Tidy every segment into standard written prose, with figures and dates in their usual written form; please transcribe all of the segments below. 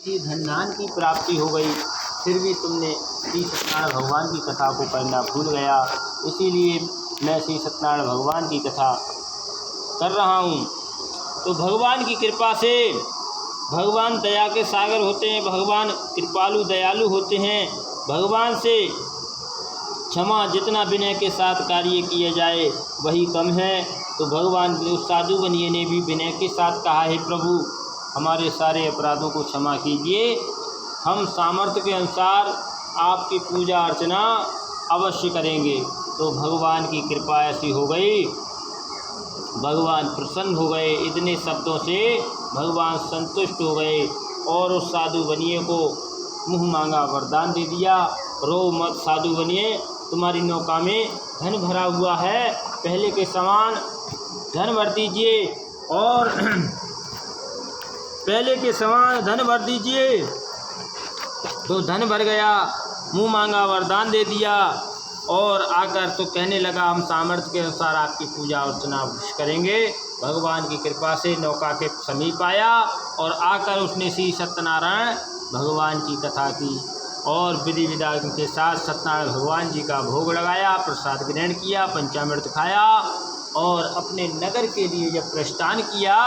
की धनधान की प्राप्ति हो गई, फिर भी तुमने श्री सत्यनारायण भगवान की कथा को करना भूल गया। इसीलिए मैं श्री सत्यनारायण भगवान की कथा कर रहा हूँ। तो भगवान की कृपा से, भगवान दया के सागर होते हैं, भगवान कृपालु दयालु होते हैं। भगवान से क्षमा जितना विनय के साथ कार्य किया जाए वही कम है। तो भगवान उस साधु बनिए ने भी विनय के साथ कहा है, प्रभु हमारे सारे अपराधों को क्षमा कीजिए, हम सामर्थ्य के अनुसार आपकी पूजा अर्चना अवश्य करेंगे। तो भगवान की कृपा ऐसी हो गई, भगवान प्रसन्न हो गए। इतने शब्दों से भगवान संतुष्ट हो गए और उस साधु बनिए को मुँह मांगा वरदान दे दिया, रो मत साधु बनिए, तुम्हारी नौका में धन भरा हुआ है, पहले के समान धन भर दीजिए और पहले के समान धन भर दीजिए। तो धन भर गया, मुँह मांगा वरदान दे दिया और आकर तो कहने लगा, हम सामर्थ्य के अनुसार आपकी पूजा अर्चना अवश्य करेंगे। भगवान की कृपा से नौका के समीप आया और आकर उसने श्री सत्यनारायण भगवान की कथा की और विधि विधान के साथ सत्यनारायण भगवान जी का भोग लगाया, प्रसाद ग्रहण किया, पंचामृत खाया और अपने नगर के लिए जब प्रस्थान किया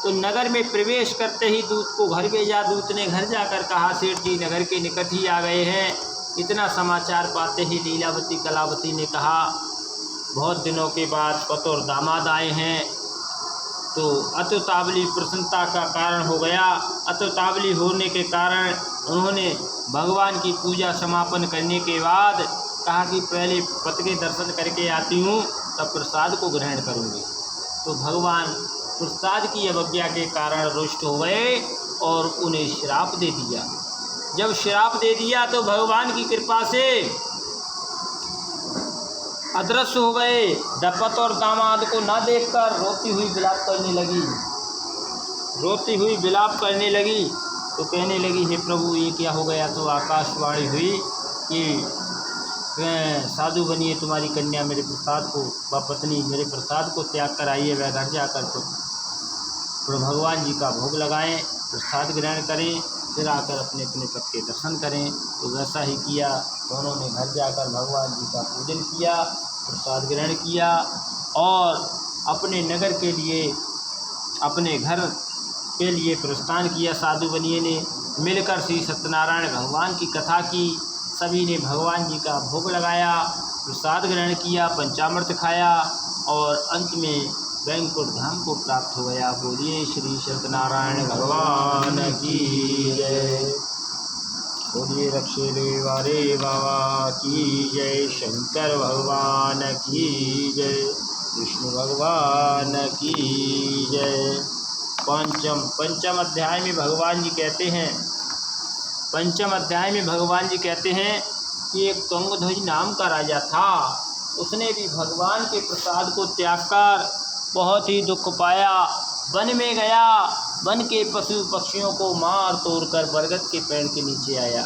तो नगर में प्रवेश करते ही दूत को घर भेजा। दूत ने घर जाकर कहा, सेठ जी नगर के निकट ही आ गए हैं। इतना समाचार पाते ही लीलावती कलावती ने कहा, बहुत दिनों के बाद पति और दामाद आए हैं। तो अत्युतावली प्रसन्नता का कारण हो गया। अत्युतावली होने के कारण उन्होंने भगवान की पूजा समापन करने के बाद कहा कि पहले पति के दर्शन करके आती हूँ, तब प्रसाद को ग्रहण करूँगी। तो भगवान प्रसाद की अवज्ञा के कारण रुष्ट हो गए और उन्हें श्राप दे दिया। जब श्राप दे दिया तो भगवान की कृपा से अदृश्य हो गए। दपत और दामाद को ना देखकर रोती हुई विलाप करने लगी, रोती हुई विलाप करने लगी। तो कहने लगी, हे प्रभु ये क्या हो गया। तो आकाशवाणी हुई कि साधु बनिए, तुम्हारी कन्या मेरे प्रसाद को व पत्नी मेरे प्रसाद को त्याग कर आई है, वह घर जाकर तो भगवान जी का भोग लगाएं, प्रसाद ग्रहण करें, फिर आकर अपने अपने पद के दर्शन करें। तो वैसा ही किया। दोनों ने घर जाकर भगवान जी का पूजन किया, प्रसाद ग्रहण किया और अपने नगर के लिए, अपने घर के लिए प्रस्थान किया। साधु बनिए ने मिलकर श्री सत्यनारायण भगवान की कथा की। सभी ने भगवान जी का भोग लगाया, प्रसाद ग्रहण किया, पंचामृत खाया और अंत में वैकुंठ धाम को प्राप्त हो गया। बोलिए श्री सत्यनारायण भगवान की जय। बोलिए रक्षेले वारे बाबा की जय, शंकर भगवान की जय, विष्णु भगवान की जय। पंचम अध्याय में भगवान जी कहते हैं, पंचम अध्याय में भगवान जी कहते हैं कि एक तुंगध्वज नाम का राजा था। उसने भी भगवान के प्रसाद को त्याग कर बहुत ही दुख पाया। वन में गया, वन के पशु पक्षियों को मार तोड़ कर बरगद के पेड़ के नीचे आया।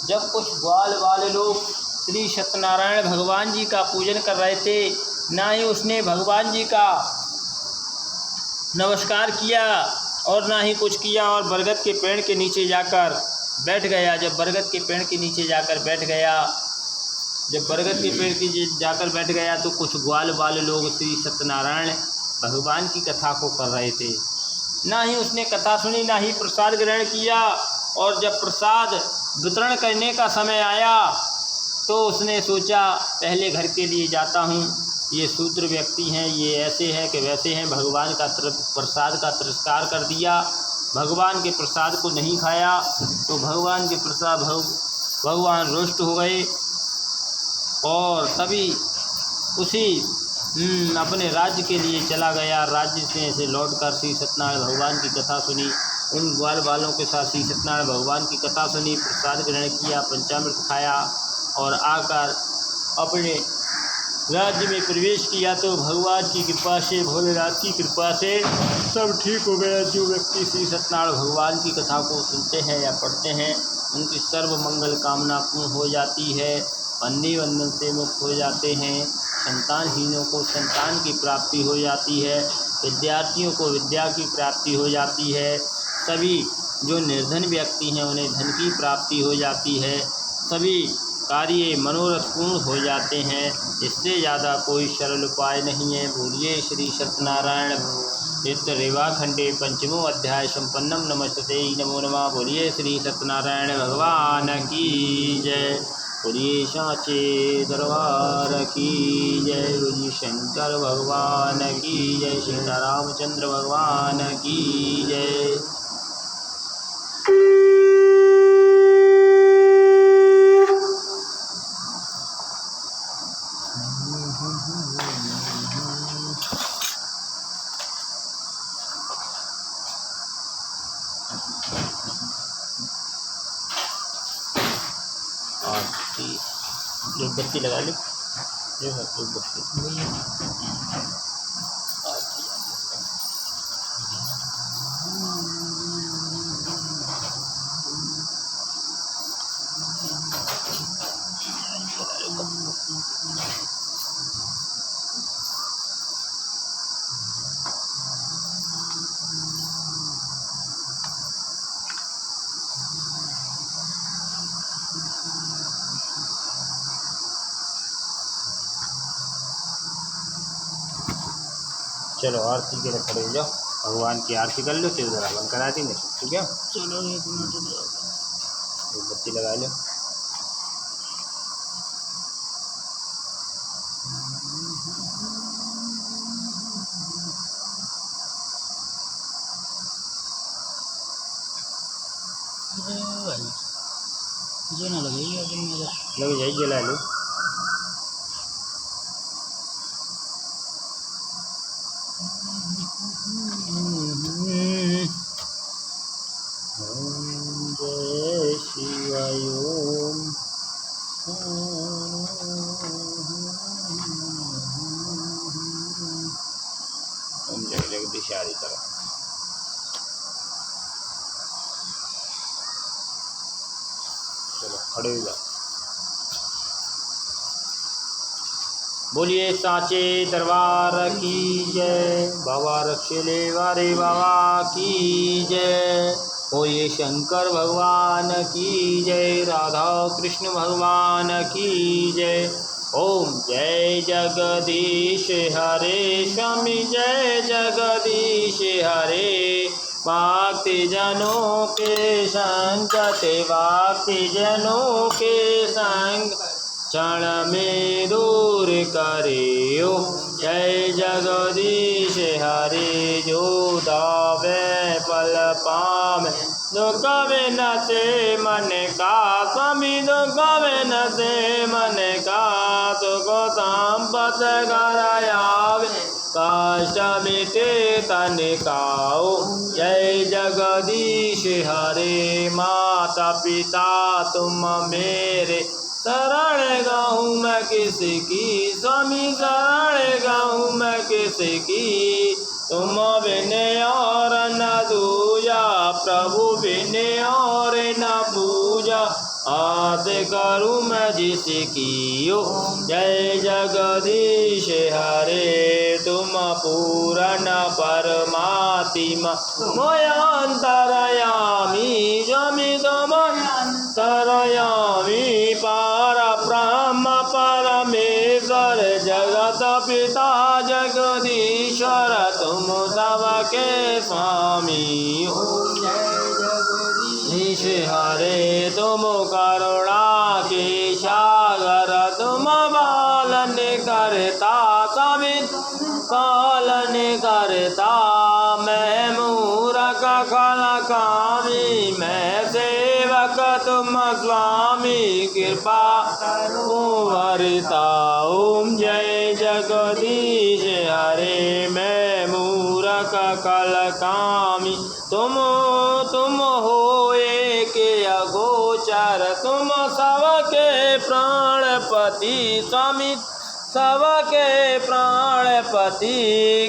जब कुछ ग्वाल वाले लोग श्री सत्यनारायण भगवान जी का पूजन कर रहे थे, ना ही उसने भगवान जी का नमस्कार किया और ना ही कुछ किया और बरगद के पेड़ के नीचे जाकर बैठ गया। जब बरगद के पेड़ के नीचे जाकर बैठ गया, जब बरगद के पेड़ के जाकर बैठ गया तो कुछ ग्वाल वाले लोग श्री सत्यनारायण भगवान की कथा को कर रहे थे। ना ही उसने कथा सुनी, ना ही प्रसाद ग्रहण किया। और जब प्रसाद वितरण करने का समय आया तो उसने सोचा, पहले घर के लिए जाता हूँ, ये शूद्र व्यक्ति हैं, ये ऐसे हैं कि वैसे हैं। भगवान का प्रसाद का तिरस्कार कर दिया, भगवान के प्रसाद को नहीं खाया। तो भगवान के प्रसाद भगवान रुष्ट हो गए और तभी उसी अपने राज्य के लिए चला गया। राज्य से लौटकर श्री सत्यनारायण भगवान की कथा सुनी, उन ग्वाल वालों के साथ श्री सत्यनारायण भगवान की कथा सुनी, प्रसाद ग्रहण किया, पंचामृत खाया और आकर अपने राज्य में प्रवेश किया। तो भगवान की कृपा से, भोलेनाथ की कृपा से सब ठीक हो गया। जो व्यक्ति श्री सत्यनारायण भगवान की कथा को सुनते हैं या पढ़ते हैं, उनकी सर्व मंगल कामना पूर्ण हो जाती है, बंदी बंधन से मुक्त हो जाते हैं, संतानहीनों को संतान की प्राप्ति हो जाती है, विद्यार्थियों को विद्या की प्राप्ति हो जाती है, सभी जो निर्धन व्यक्ति हैं उन्हें धन की प्राप्ति हो जाती है, सभी कार्य मनोरथ पूर्ण हो जाते हैं। इससे ज़्यादा कोई सरल उपाय नहीं है। बोलिए श्री सत्यनारायण इस रेवाखंडे पंचमो अध्याय संपन्नम नमस्ते नमो नमः। बोलिए श्री सत्यनारायण भगवान की जय। बोलिए साचे दरबार की जय। बोलिए शंकर भगवान की जय। सीतारामचंद्र भगवान की जय। एक बत्ती लगा लो, एक बत्ती चलो आरती के लिए खड़े हो जाओ, भगवान की आरती कर लो, फिर जरा बंद करा देंगे। ठीक है, चलो 1 मिनट एक बत्ती लगा लो। भाई ये ना लगेगी लग जाए, जला लो। जय शिवाय ओम। ओम जय जगदीश आदि तरह। चलो खड़े हो जाओ। बोलिए साचे दरबार की जय। बाबा रक्षले वारे बाबा की जय। बोलिए शंकर भगवान की जय। राधा कृष्ण भगवान की जय। ओम जय जगदीश हरे स्वामी जय जगदीश हरे। भक्ति जनों के संगत भक्ति जनों के संग क्षण में दूर करे। ओ जय जगदीश हरे। जो दावे पल पावे दुख न से मन का स्वामी। दुख न से मन का सुख संपत करायावे। कष्ट मिटे तन काओ जय जगदीश हरे। माता पिता तुम मेरे शरण गाऊँ मैं किसकी स्वामी। शरण गाऊँ मैं किसकी। तुम बिन और न दूजा प्रभु बिन और न पूजा। आस करूँ मैं जिसकी। ओ जय जगदीश हरे। तुम पूर्ण परमात्मा मोयांतरयामी। स्वामी तुम अंतरयामी। पार ब्रह्म परमेश्वर जगत पिता जगदीश्वर। तुम सबके स्वामी। ईश हरे। तुम करुणा के सागर। तुम पालन करता स्वामी पालन करता। मैं मूरख खलकामी मैं सेवक तुम स्वामी। कृपा वरता। ओम जय जगदीश हरे। मैं मूरख कलकामी तुम हो एक अगोचर। तुम सबके प्राणपति स्वामी सबके प्राणपति।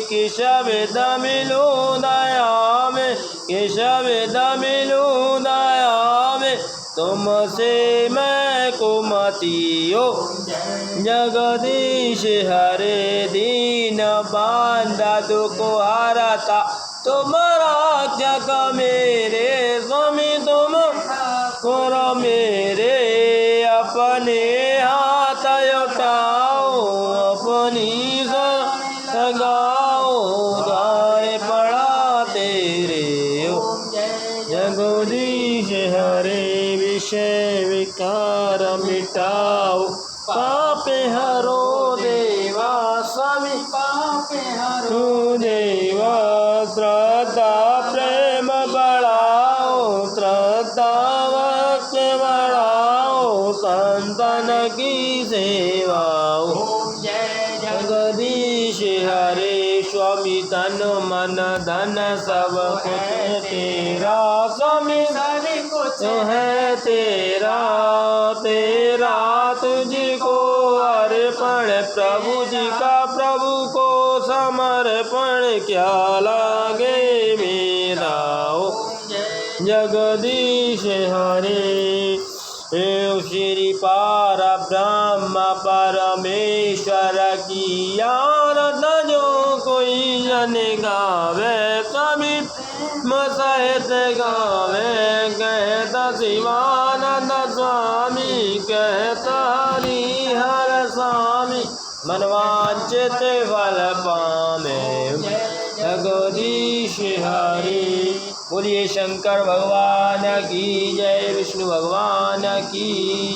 किस विध मिलू दया में किस विध मिलू दया में। तुमसे मैं कुमति। ओ जगदीश हरे। दीन बांधा दुख हरता तुम रक्षक मेरे स्वामी तुम करो मेरे अपने हाथ उठाओ अपनी लगाओ गाय पड़ा तेरे जगदीश हरे विषय विकार मिटाओ पाप हरो देवा स्वामी पाप हरो देवा श्रद्धा प्रेम बढ़ाओ श्रद्धा भक्ति बढ़ाओ संतन की सेवा जगदीश हरे स्वामी तन मन धन सब कुछ तेरा स्वामी सब कुछ है तेरा तेरा तुझको अर्पण प्रभु जी का प्रभु को समर्पण क्या लागे मेरा जगदीश हरे श्री पार ब्रह्म परमेश्वर की आरत जो कोई जन गावे सभी सहित गावे कहता शिवानंद स्वामी कहता हरिहर स्वामी मनवांचित फल पावे जगदीश हरि। बोलिए शंकर भगवान की जय विष्णु भगवान की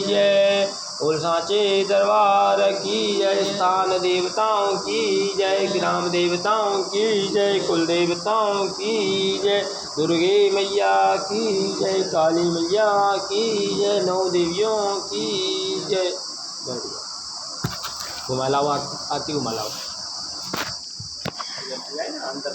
जय और सांचे दरबार की जय स्थान देवताओं की जय ग्राम देवताओं की जय कुल देवताओं की जय दुर्गे मैया की जय काली मैया की जय नौ देवियों की जय। घुमा लाओ आती घुमा लाओ अंदर